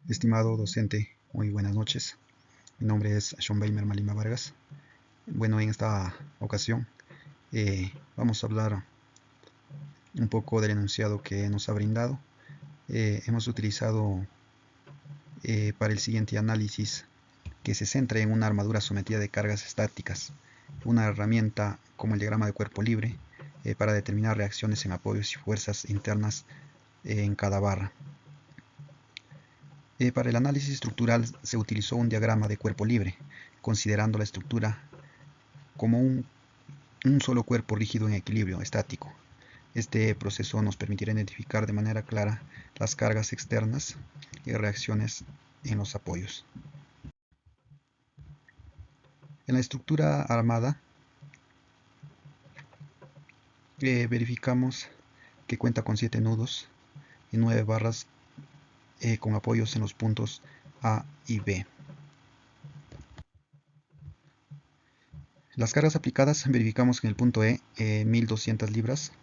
Estimado docente, muy buenas noches. Mi nombre es Schonbeimer Malima Vargas. Bueno, en esta ocasión vamos a hablar un poco del enunciado que nos ha brindado. Hemos utilizado para el siguiente análisis que se centra en una armadura sometida de cargas estáticas, una herramienta como el diagrama de cuerpo libre para determinar reacciones en apoyos y fuerzas internas en cada barra. Para el análisis estructural se utilizó un diagrama de cuerpo libre, considerando la estructura como un solo cuerpo rígido en equilibrio estático. Este proceso nos permitirá identificar de manera clara las cargas externas y reacciones en los apoyos. En la estructura armada verificamos que cuenta con 7 nudos y 9 barras con apoyos en los puntos A y B. Las cargas aplicadas verificamos que en el punto E 1200 libras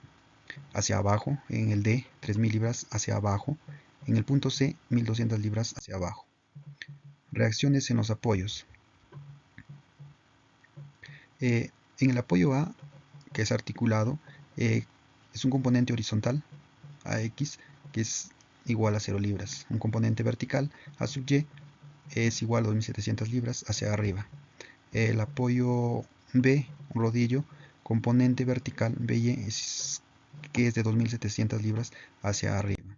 hacia abajo, en el D 3000 libras hacia abajo, en el punto C 1200 libras hacia abajo. Reacciones en los apoyos. En el apoyo A, que es articulado, es un componente horizontal, AX, que es igual a 0 libras. Un componente vertical, A sub Y, es igual a 2700 libras hacia arriba. El apoyo B, un rodillo, componente vertical BY, que es de 2700 libras hacia arriba.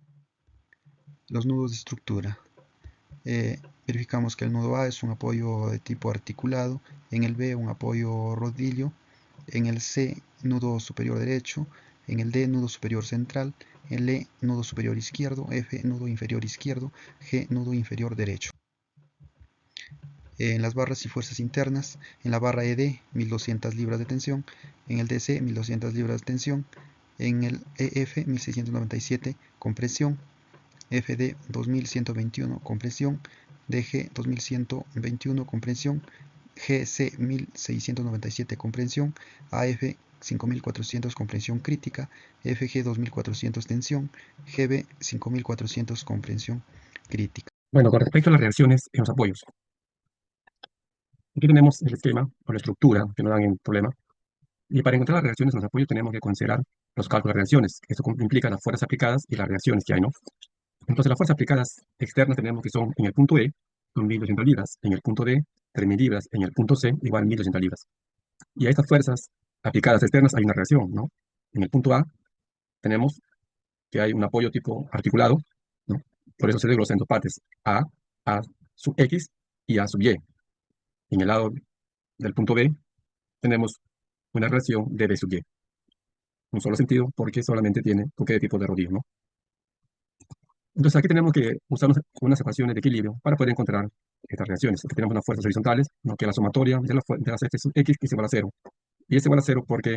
Los nudos de estructura. Verificamos que el nudo A es un apoyo de tipo articulado, en el B un apoyo rodillo, en el C nudo superior derecho, en el D nudo superior central, en el E nudo superior izquierdo, F nudo inferior izquierdo, G nudo inferior derecho. En las barras y fuerzas internas, en la barra ED 1200 libras de tensión, en el DC 1200 libras de tensión, en el EF 1697 compresión, FD 2121 compresión, DG 2121 compresión, GC 1697 compresión, AF 5400 compresión crítica, FG 2400 tensión, GB 5400 compresión crítica. Bueno, con respecto a las reacciones en los apoyos, aquí tenemos el esquema o la estructura que nos dan en el problema. Y para encontrar las reacciones en los apoyos tenemos que considerar los cálculos de reacciones. Esto implica las fuerzas aplicadas y las reacciones que hay, ¿no? Entonces, las fuerzas aplicadas externas tenemos que son en el punto E, son 1200 libras, en el punto D, 3000 libras, en el punto C, igual 1200 libras. Y a estas fuerzas aplicadas externas hay una reacción, ¿no? En el punto A tenemos que hay un apoyo tipo articulado, ¿no? Por eso se desglosa en dos partes, A sub X y A sub Y. En el lado del punto B tenemos una reacción de B sub Y. Un solo sentido porque solamente tiene toque de tipo de rodillo, ¿no? Entonces aquí tenemos que usar unas ecuaciones de equilibrio para poder encontrar estas reacciones. Aquí tenemos unas fuerzas horizontales, ¿no? Que es la sumatoria de las F sub X, que es igual a 0. Y es igual a 0 porque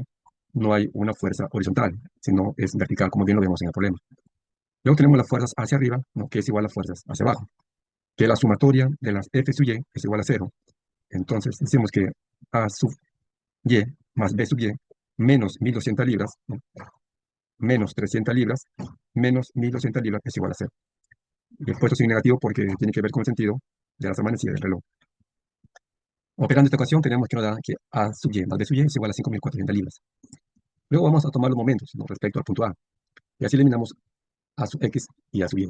no hay una fuerza horizontal, sino es vertical, como bien lo vemos en el problema. Luego tenemos las fuerzas hacia arriba, ¿no? Que es igual a fuerzas hacia abajo, que la sumatoria de las F sub Y es igual a 0. Entonces decimos que A sub Y más B sub Y menos 1200 libras, ¿no? Menos 300 libras, menos 1200 libras es igual a 0. Y he puesto signo negativo porque tiene que ver con el sentido de las manecillas del reloj. Operando esta ecuación tenemos que nos da que A sub Y más B sub Y es igual a 5400 libras. Luego vamos a tomar los momentos, ¿no? Respecto al punto A. Y así eliminamos A sub X y A sub Y.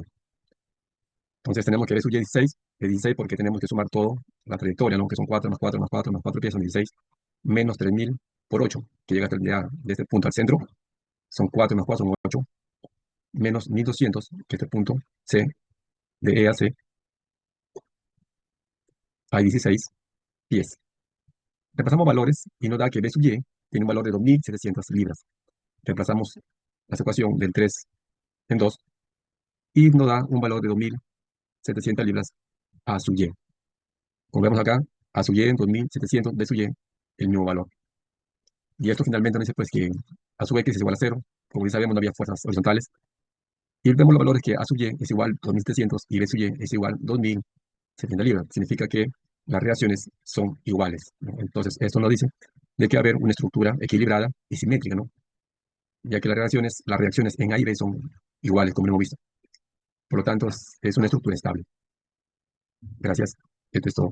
Entonces tenemos que B sub Y es 16 porque tenemos que sumar todo la trayectoria, ¿no? Que son 4 más 4 más 4 más 4 pies son 16, menos 3000 por 8, que llega hasta el de este punto al centro, son 4 más 4 son 8, menos 1200, que este punto C, de E a C, hay 16 pies. Reemplazamos valores y nos da que B sub Y tiene un valor de 2700 libras. Reemplazamos la ecuación del 3 en 2 y nos da un valor de 2700 libras A sub Y. Como vemos acá, A sub Y en 2700, B sub Y, el mismo valor. Y esto finalmente nos dice pues que A sub X es igual a 0. Como ya sabemos, no había fuerzas horizontales. Y vemos los valores que A sub Y es igual a 2700 y B sub Y es igual a 2070 libras. Significa que las reacciones son iguales, ¿no? Entonces, esto nos dice de que va a haber una estructura equilibrada y simétrica, ¿no? Ya que las reacciones en A y B son iguales, como hemos visto. Por lo tanto, es una estructura estable. Gracias. Esto es todo.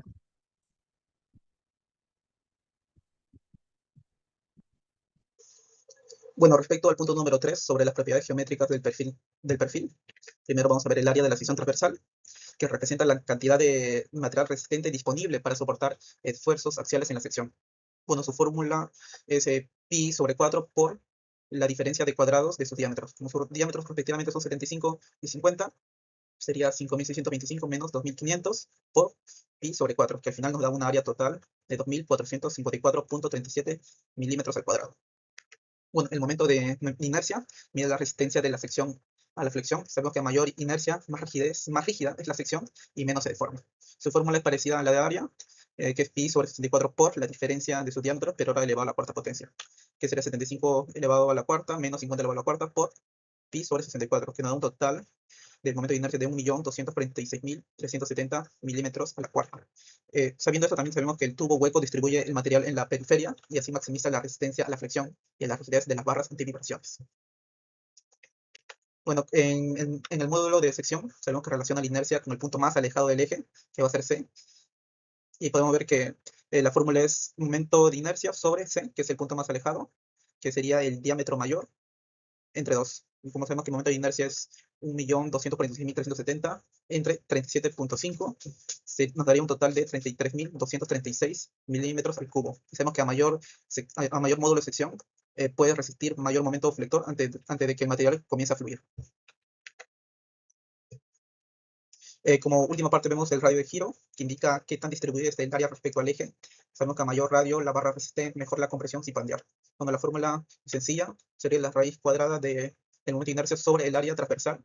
Bueno, respecto al punto número 3 sobre las propiedades geométricas del perfil, primero vamos a ver el área de la sección transversal, que representa la cantidad de material resistente disponible para soportar esfuerzos axiales en la sección. Bueno, su fórmula es pi sobre 4 por la diferencia de cuadrados de sus diámetros. Como sus diámetros respectivamente son 75 y 50, sería 5.625 menos 2.500 por pi sobre 4, que al final nos da una área total de 2.454.37 milímetros al cuadrado. Bueno, el momento de inercia mide la resistencia de la sección a la flexión. Sabemos que a mayor inercia, más rígida es la sección y menos se deforma. Su fórmula es parecida a la de área, que es pi sobre 64 por la diferencia de su diámetro, pero ahora elevado a la cuarta potencia, que sería 75 elevado a la cuarta menos 50 elevado a la cuarta por pi sobre 64, que nos da un total del momento de inercia de 1.246.370 milímetros a la cuarta. Sabiendo esto, también sabemos que el tubo hueco distribuye el material en la periferia y así maximiza la resistencia a la flexión y a las rigidez de las barras antivibraciones. Bueno, en el módulo de sección sabemos que relaciona la inercia con el punto más alejado del eje, que va a ser C, y podemos ver que la fórmula es momento de inercia sobre C, que es el punto más alejado, que sería el diámetro mayor, entre 2. Y como sabemos que el momento de inercia es 1.246.370 entre 37.5, nos daría un total de 33.236 milímetros al cubo. Y sabemos que a mayor módulo de sección puede resistir mayor momento flector antes de que el material comience a fluir. Como última parte vemos el radio de giro, que indica qué tan distribuido está el área respecto al eje. Sabemos que a mayor radio la barra resiste mejor la compresión sin pandear. Cuando la fórmula sencilla sería la raíz cuadrada del momento de inercia sobre el área transversal,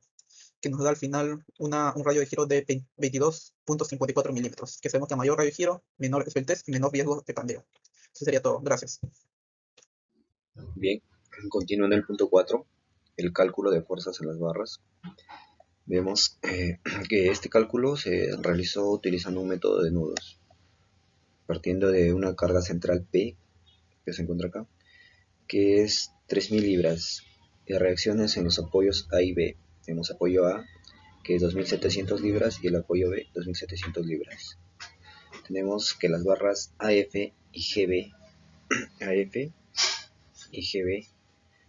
que nos da al final un radio de giro de 22.54 milímetros, que sabemos que a mayor radio de giro, menor es el test y menor riesgo de pandeo. Eso sería todo. Gracias. Bien, continuando el punto 4, el cálculo de fuerzas en las barras. Vemos que este cálculo se realizó utilizando un método de nudos, partiendo de una carga central P, que se encuentra acá, que es 3.000 libras, y reacciones en los apoyos A y B. Tenemos apoyo A, que es 2.700 libras, y el apoyo B, 2.700 libras. Tenemos que las barras AF y GB,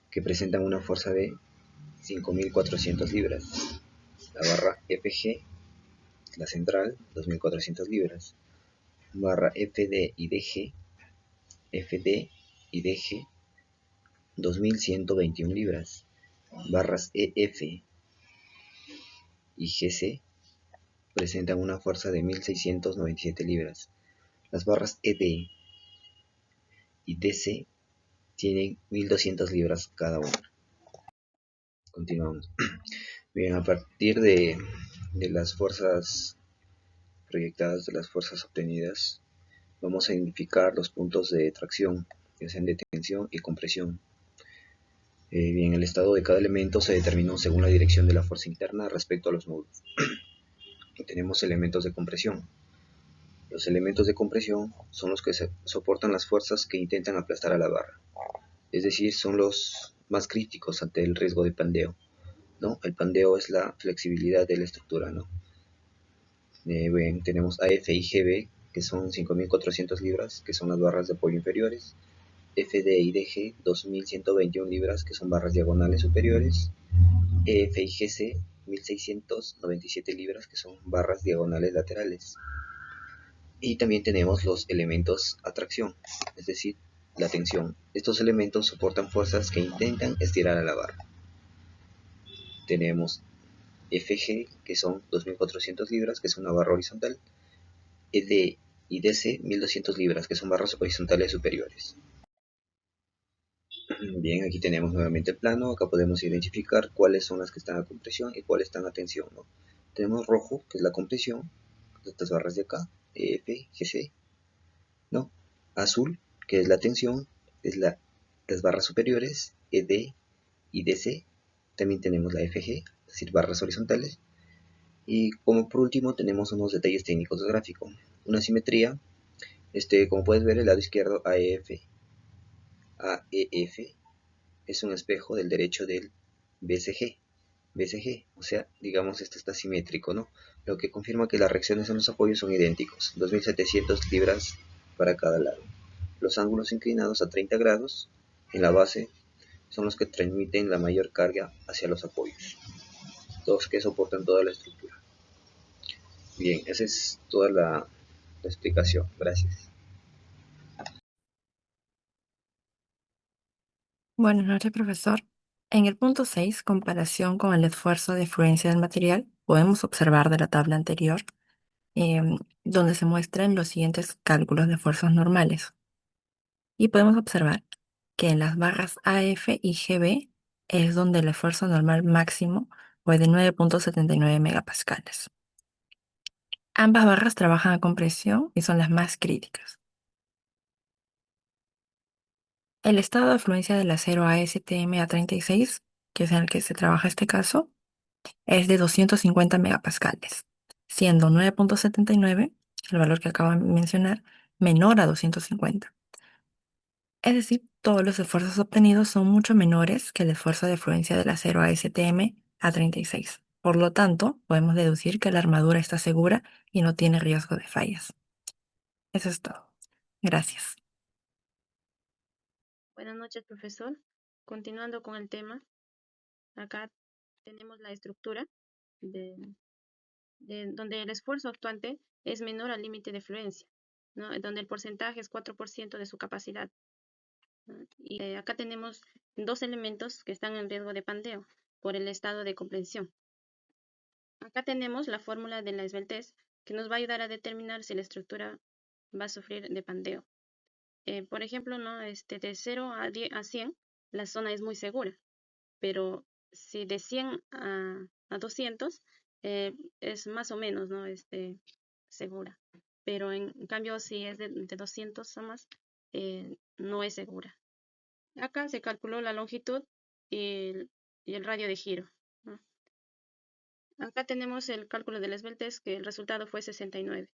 que presentan una fuerza de 5.400 libras. La barra FG, la central, 2.400 libras. Barra FD y DG, 2.121 libras. Barras EF y GC presentan una fuerza de 1.697 libras. Las barras ED y DC tienen 1.200 libras cada una. Continuamos. Bien, a partir de las fuerzas proyectadas, de las fuerzas obtenidas, vamos a identificar los puntos de tracción, que sean de tensión y compresión. Bien, el estado de cada elemento se determinó según la dirección de la fuerza interna respecto a los módulos. Tenemos elementos de compresión. Los elementos de compresión son los que soportan las fuerzas que intentan aplastar a la barra. Es decir, son los más críticos ante el riesgo de pandeo, ¿no? El pandeo es la flexibilidad de la estructura, ¿no? Bien, tenemos AF y GB, que son 5.400 libras, que son las barras de apoyo inferiores. FD y DG, 2.121 libras, que son barras diagonales superiores. EF y GC, 1.697 libras, que son barras diagonales laterales. Y también tenemos los elementos a tracción, es decir, la tensión. Estos elementos soportan fuerzas que intentan estirar a la barra. Tenemos FG, que son 2.400 libras, que es una barra horizontal. ED y DC, 1.200 libras, que son barras horizontales superiores. Bien, aquí tenemos nuevamente el plano. Acá podemos identificar cuáles son las que están a compresión y cuáles están a tensión, ¿no? Tenemos rojo, que es la compresión, estas barras de acá, EF, GC, ¿no? Azul, que es la tensión, es las barras superiores, ED y DC. También tenemos la FG, es decir, barras horizontales. Y como por último tenemos unos detalles técnicos del gráfico. Una simetría, como puedes ver, el lado izquierdo AEF es un espejo del derecho del BCG, BCG, o sea, digamos esto está simétrico, ¿no? Lo que confirma que las reacciones en los apoyos son idénticos, 2700 libras para cada lado. Los ángulos inclinados a 30 grados en la base son los que transmiten la mayor carga hacia los apoyos, todos que soportan toda la estructura. Bien, esa es toda la explicación. Gracias. Buenas noches, profesor. En el punto 6, comparación con el esfuerzo de fluencia del material, podemos observar de la tabla anterior, donde se muestran los siguientes cálculos de fuerzas normales. Y podemos observar que en las barras AF y GB es donde el esfuerzo normal máximo fue de 9.79 megapascales. Ambas barras trabajan a compresión y son las más críticas. El estado de fluencia del acero ASTM A36, que es en el que se trabaja este caso, es de 250 megapascales, siendo 9.79, el valor que acabo de mencionar, menor a 250. Es decir, todos los esfuerzos obtenidos son mucho menores que el esfuerzo de fluencia del acero ASTM A36. Por lo tanto, podemos deducir que la armadura está segura y no tiene riesgo de fallas. Eso es todo. Gracias. Buenas noches, profesor. Continuando con el tema, acá tenemos la estructura donde el esfuerzo actuante es menor al límite de fluencia, ¿no? Donde el porcentaje es 4% de su capacidad, ¿no? Y acá tenemos dos elementos que están en riesgo de pandeo por el estado de comprensión. Acá tenemos la fórmula de la esbeltez que nos va a ayudar a determinar si la estructura va a sufrir de pandeo. Por ejemplo, ¿no? De 0 a 100, la zona es muy segura, pero si de 100 a 200 es más o menos, ¿no? Segura. Pero en cambio, si es de 200 o más, no es segura. Acá se calculó la longitud y el radio de giro, ¿no? Acá tenemos el cálculo de la esbeltez, que el resultado fue 69.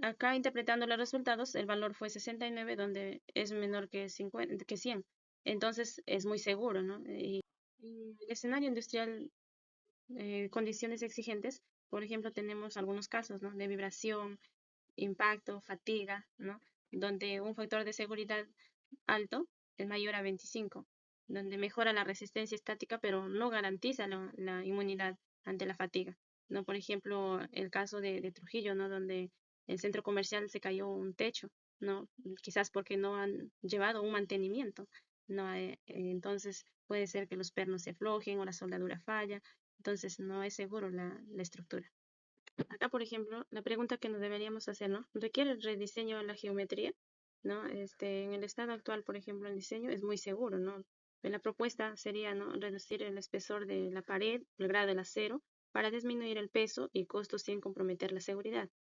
Acá, interpretando los resultados, el valor fue 69, donde es menor que 100. Entonces, es muy seguro, ¿no? Y en el escenario industrial, condiciones exigentes, por ejemplo, tenemos algunos casos, ¿no? De vibración, impacto, fatiga, ¿no? Donde un factor de seguridad alto es mayor a 25, donde mejora la resistencia estática, pero no garantiza la inmunidad ante la fatiga, ¿no? Por ejemplo, el caso de Trujillo, ¿no? Donde el centro comercial se cayó un techo, ¿no? Quizás porque no han llevado un mantenimiento, ¿no? Entonces puede ser que los pernos se aflojen o la soldadura falla, entonces no es seguro la estructura. Acá, por ejemplo, la pregunta que nos deberíamos hacer, ¿no? ¿Requiere el rediseño de la geometría? ¿No? En el estado actual, por ejemplo, el diseño es muy seguro, ¿no? La propuesta sería, ¿no? Reducir el espesor de la pared, el grado del acero, para disminuir el peso y costos sin comprometer la seguridad.